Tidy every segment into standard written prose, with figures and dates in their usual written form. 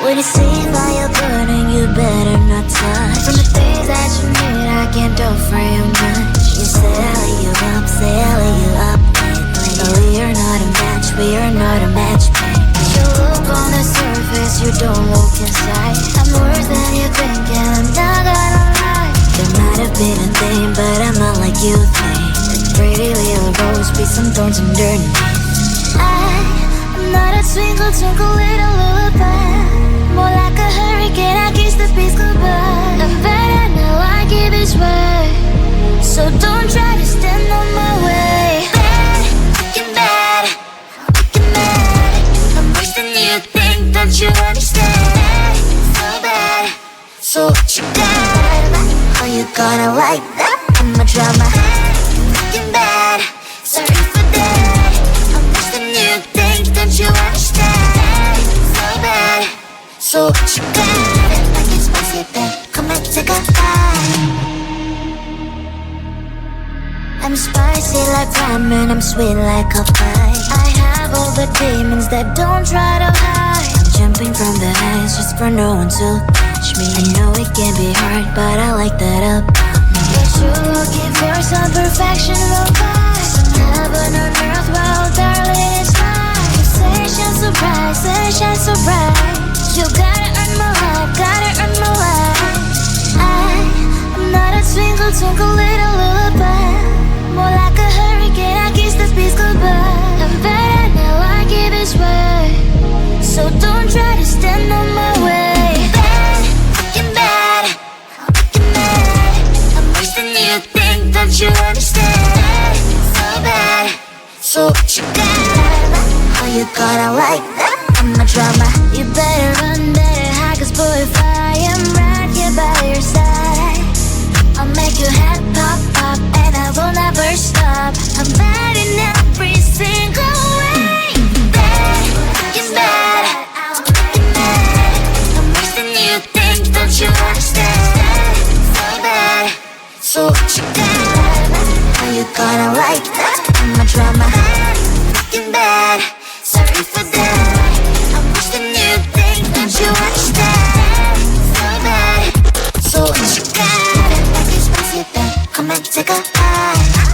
When you see fire burning, you better not touch. From the things that you need, I can't offer you much. You say you up, but we are not a match, we are not a match. You look on the surface, you don't look inside. I'm worse than you think, and I'm not gonna lie. There might have been a thing, but I'm not like you think. The pretty little rose with some thorns underneath. I'm not a twinkle, twinkle little lullaby. More like a hurricane, I kiss the peace goodbye. I'm better now, I give it way. So don't try to stand on my way. Bad, fucking bad, fucking mad. I'm worse than you think, don't you understand? So bad, so what you got? How you gonna like that? I'm a drama. Fucking bad, sorry for that. I'm worse than you think, don't you understand? So bad, so what you got? Like it's spicy, babe, come and take a bite. I'm spicy like ramen, I'm sweet like a pie. I have all the demons that don't try to hide. I'm jumping from the heights just for no one to catch me. I know it can be hard, but I like that up. But you're looking for some perfection, no pie. Some heaven on earth, well darling it's not. You say shine so bright, say shine so bright. You gotta earn my life, gotta earn my life. I'm not a twinkle, twinkle little lullaby. More like a hurricane, I kiss the peace goodbye. I'm better now, I give it way. So don't try to stand on my way. Bad, fucking bad, fucking mad. I'm worse than you think, don't you understand? So bad, so what you got? How you gonna like that? I'm a drama. You better run, better hide, cause boy if I am right here by your side, I'll make your head pop, pop, and I will never stop. I'm bad in every single way. Bad, fucking bad, fucking mad. I'm worse than you think, don't you understand? So bad, so what you got? How you gonna like that? I'm a drama. Fucking bad, sorry for that. I'm worse than you think, don't you understand? So bad, so what you got? Like it's spicy, babe, come and take a bite.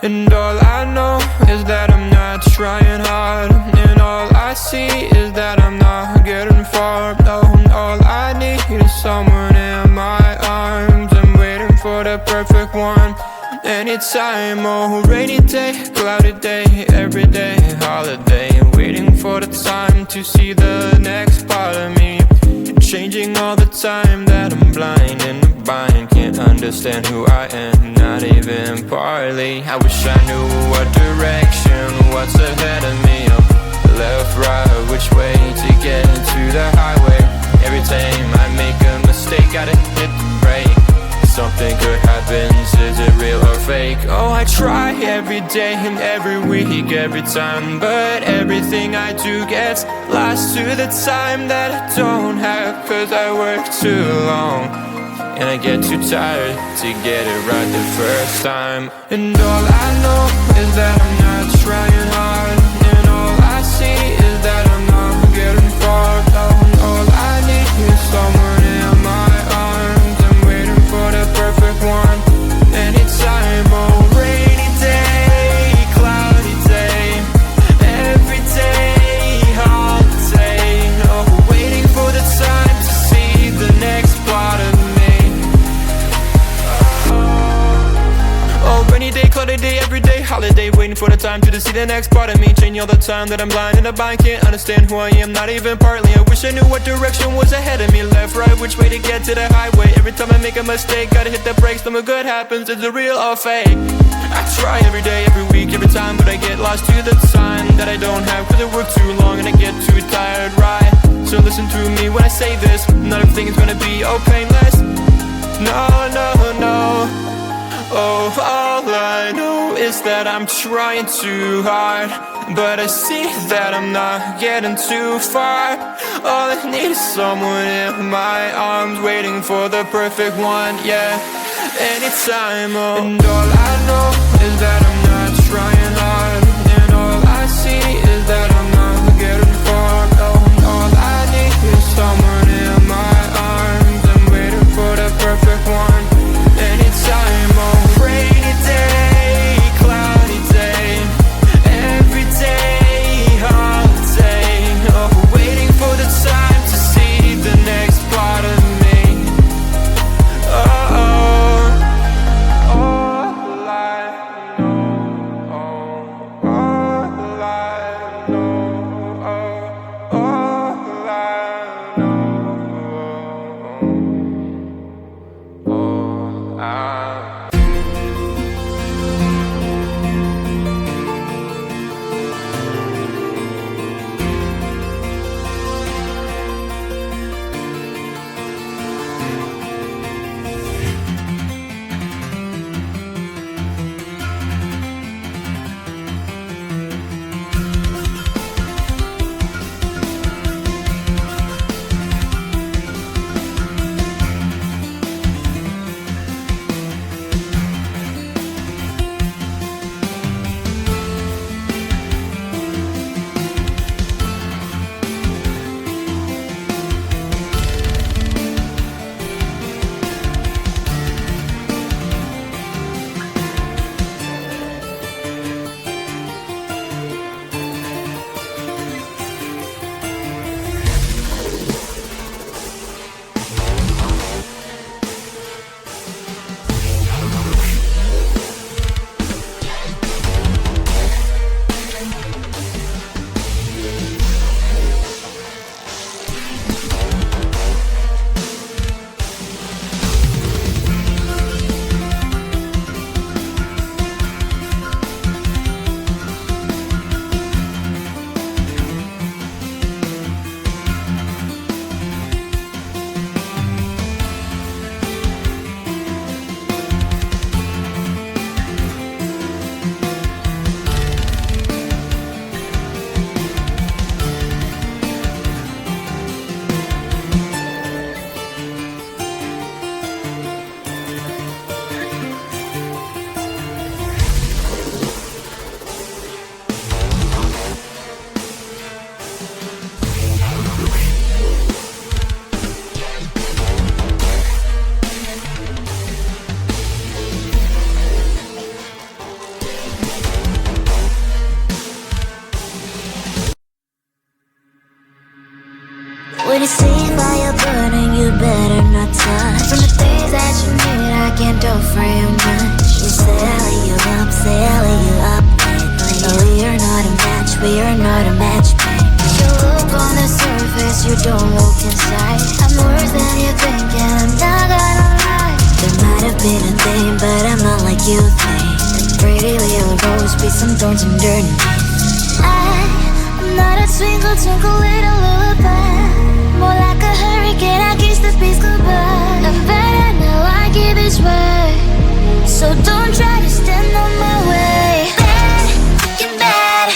And all I know is that I'm not trying hard, and all I see is that I'm not getting far. No, all I need is someone in my arms. I'm waiting for the perfect one. Anytime, oh, rainy day, cloudy day, every day, holiday. Waiting for the time to see the next part of me. Changing all the time that I'm blind in a bind. Can't understand who I am, not even partly. I wish I knew what direction, what's ahead of me. I'm left, right, which way to get to the highway. Every time I make a mistake, gotta hit the brake. Something good happens, is it real or fake? Oh, I try every day and every week, every time, but everything I do gets lost to the time that I don't have. Cause I work too long and I get too tired to get it right the first time. And all I know is that I'm not trying hard, and all I see is that I'm not getting far. And all I need is someone in my arms. I'm waiting for the perfect one. Anytime, oh, rainy day, cloudy day, every day, holiday. Oh, waiting for the time to see the next part of me. Oh, rainy day, cloudy day, every day, holiday. Waiting for the time to see the next part of me. Changing all the time that I'm blind in a bind. Can't understand who I am, not even partly. I wish I knew what direction was ahead of me. Left, right, which way to get to the highway. Every time I make a mistake, gotta hit the brakes. Something good happens, is it real or fake? I try every day, every week, every time, but I get lost to the time that I don't have. Cause I work too long and I get too tired, right? So listen to me when I say this. Not everything is gonna be oh painless. No, no, no. Oh, all I know is that I'm trying too hard, but I see that I'm not getting too far. All I need is someone in my arms, waiting for the perfect one, yeah. Anytime, oh. And all I know is that I'm not trying hard, and all I see is that I'm not getting far. Oh, and all I need is someone in my arms. I'm waiting for the perfect one. Anytime, oh, rainy day, cloudy day, every day, holiday. Oh, waiting for the time to see the next part of me. Oh, all I know, all I know, all I know, all I. When you see fire burning, you better not touch. From the things that you need, I can't do for you much. You said be the thing, but I'm not like you think. Pretty little rose with some thorns underneath. I'm not a twinkle, twinkle little lullaby. More like a hurricane, I kiss the peace goodbye. I'm better now, I give this word. So don't try to stand on my way. Bad, fucking bad,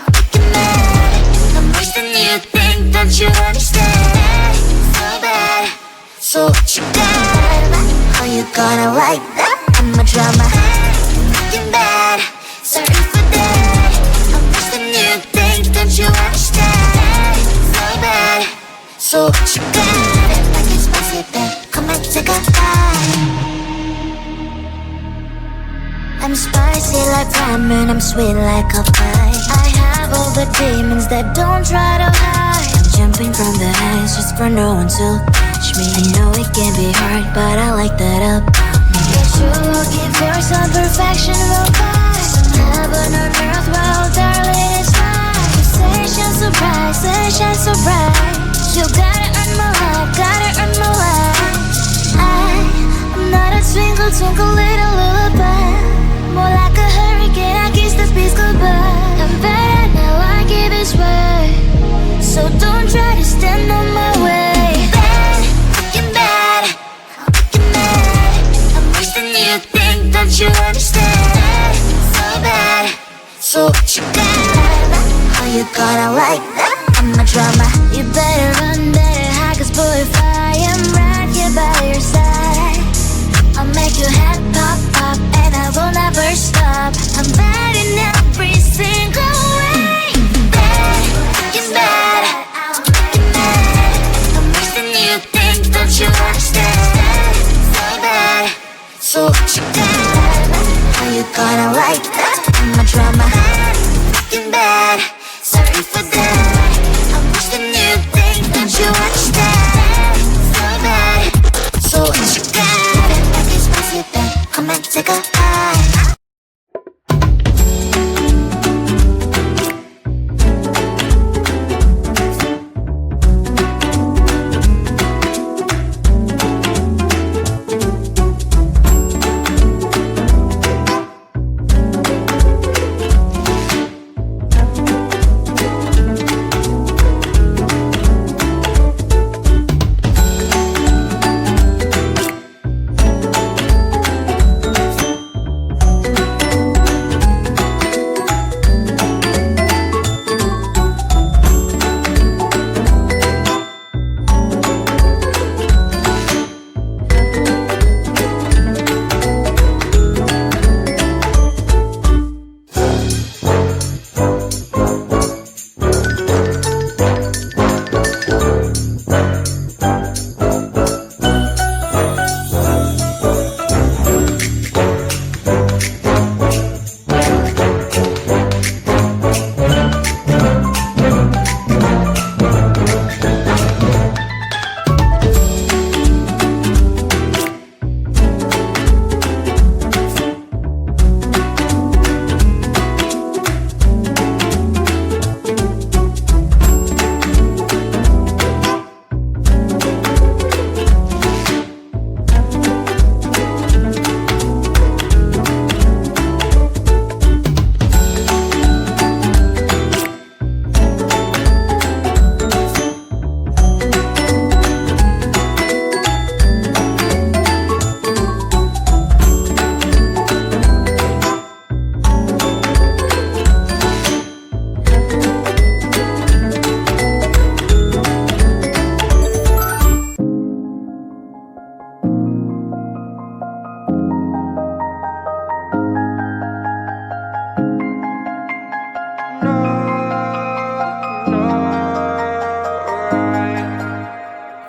fucking mad. I'm worse than you think, don't you understand? So bad, so what you got? How you gonna like that? I'm a drama. Fucking bad, sorry for that. I'm worse than you think, don't you understand? So bad, so what you got? Like it's spicy, babe, come and take a bite. I'm spicy like ramen, I'm sweet like a pie. I have all the demons that don't try to hide. I'm jumping from the heights just for no one to catch me. I know it can be hard, but I like that about me. If you're looking for some perfection, we'll find some heaven on earth, well, darling, it's mine. Sensation so bright, sunshine so bright. You gotta earn my life, gotta earn my life. I'm not a twinkle, twinkle little lullaby. More like a hurricane, I kiss the peace goodbye. I'm better now, I give this word. So don't try to stand on my way. Bad, fucking bad, fucking mad. I'm worse than you think, don't you understand? So bad, so what you got? How you gonna like that? I'm a drama. You better run, better hide, cause boy, if I am right here by your side, I'll make your head pop, pop, and I will never stop. I'm bad in every single way. Bad, fucking bad, fucking mad. I'm worse than you think, don't you understand? So bad, so what you got? How you gonna like that? I'm a drama. Fucking bad, sorry for that. I'm worse than you think, don't you understand? So bad, so what you got? Come and take a hike.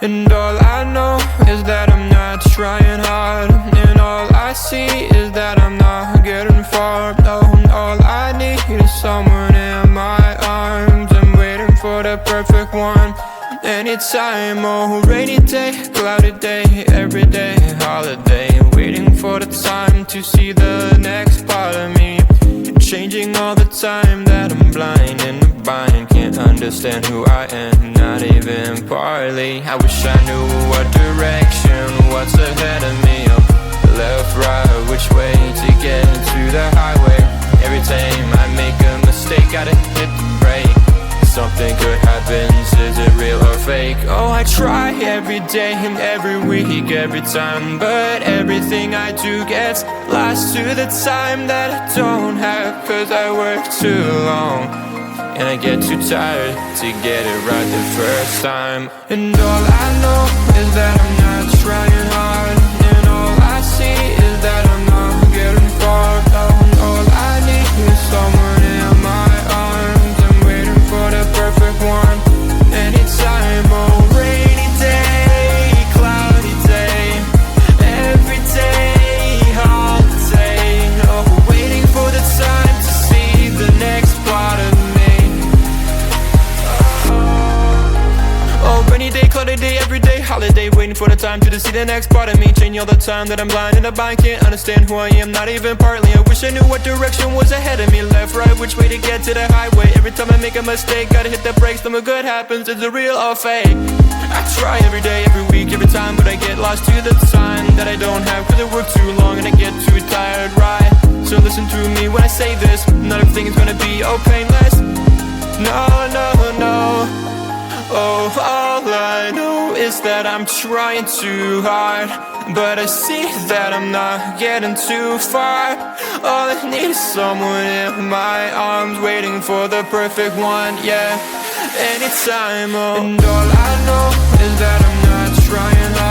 And all I know is that I'm not trying hard, and all I see is that I'm not getting far. No, all I need is someone in my arms. I'm waiting for the perfect one. Anytime, oh, rainy day, cloudy day, every day, holiday. Waiting for the time to see the next part of me. Changing all the time that I'm blind in the bind. Can't understand who I am, not even partly. I wish I knew what direction, what's ahead of me. Up left which way to get into the highway. Every time I make a mistake, gotta hit the brake. Something good happens, is it real or fake? Oh, I try every day and every week, every time, but everything I do gets lost to the time that I don't have, cause I work too long and I get too tired to get it right the first time. And all I know is that I'm not trying hard, and all I see is that I'm not getting far. And all I need is someone in my arms. I'm waiting for the perfect one. Anytime, oh, rainy day, cloudy day, every day, holiday. Oh, waiting for the time to see the next part of me. Oh, rainy day, cloudy day, every day, holiday. Waiting for the time to see the next part of me. Changing all the time that I'm blind and I can't understand who I am, not even partly. I wish I knew what direction was ahead of me. Left, right, which way to get to the highway. Every time I make a mistake, gotta hit the brakes. Something good happens, is it real or fake? I try every day, every week, every time, but I get lost to the time that I don't have, cause I work too long and I get too tired, right? So listen to me when I say this, not everything is gonna be all painless. No, no, no. Oh, all I know is that I'm trying too hard, but I see that I'm not getting too far. All I need is someone in my arms, waiting for the perfect one, yeah. Anytime, oh. And all I know is that I'm not trying hard.